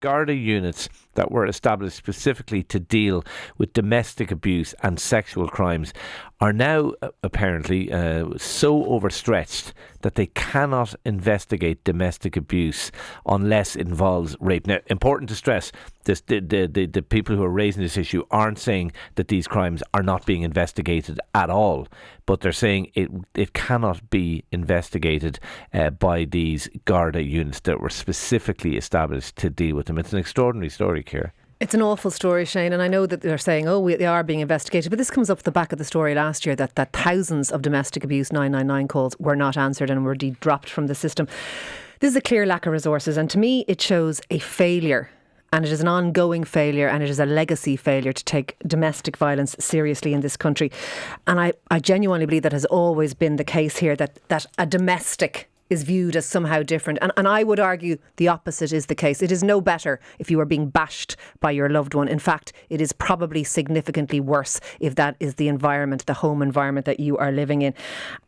Garda units that were established specifically to deal with domestic abuse and sexual crimes are now apparently so overstretched that they cannot investigate domestic abuse unless it involves rape. Now, important to stress, the people who are raising this issue aren't saying that these crimes are not being investigated at all, but they're saying it cannot be investigated by these Garda units that were specifically established to deal with them. It's an extraordinary story, Ciara. It's an awful story, Shane, and I know that they're saying, they are being investigated, but this comes off the back of the story last year that thousands of domestic abuse 999 calls were not answered and were dropped from the system. This is a clear lack of resources, and to me it shows a failure, and it is an ongoing failure, and it is a legacy failure to take domestic violence seriously in this country. And I genuinely believe that has always been the case here, that a domestic is viewed as somehow different. And I would argue the opposite is the case. It is no better if you are being bashed by your loved one. In fact, it is probably significantly worse if that is the environment, the home environment that you are living in.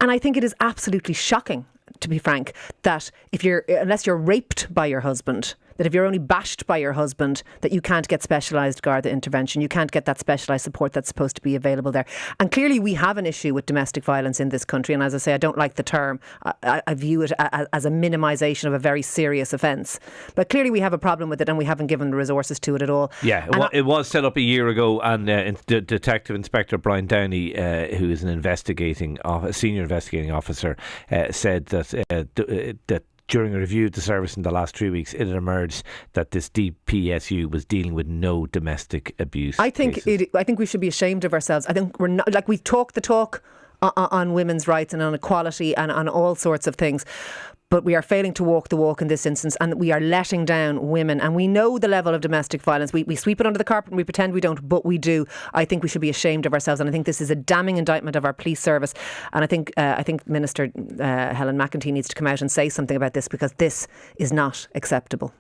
And I think it is absolutely shocking, to be frank, that unless you're raped by your husband, that if you're only bashed by your husband, that you can't get specialised Garda intervention, you can't get that specialised support that's supposed to be available there. And clearly we have an issue with domestic violence in this country, and as I say, I don't like the term. I view it as a minimisation of a very serious offence. But clearly we have a problem with it, and we haven't given the resources to it at all. Yeah, it was set up a year ago, and Detective Inspector Brian Downey, who is a senior investigating officer, said that during a review of the service in the last 3 weeks, it had emerged that this DPSU was dealing with no domestic abuse. I think we should be ashamed of ourselves. I think we're not, like, we talk the talk on women's rights and on equality and on all sorts of things, but we are failing to walk the walk in this instance, and we are letting down women. And we know the level of domestic violence. We sweep it under the carpet and we pretend we don't, but we do. I think we should be ashamed of ourselves, and I think this is a damning indictment of our police service. And I think Minister Helen McEntee needs to come out and say something about this, because this is not acceptable.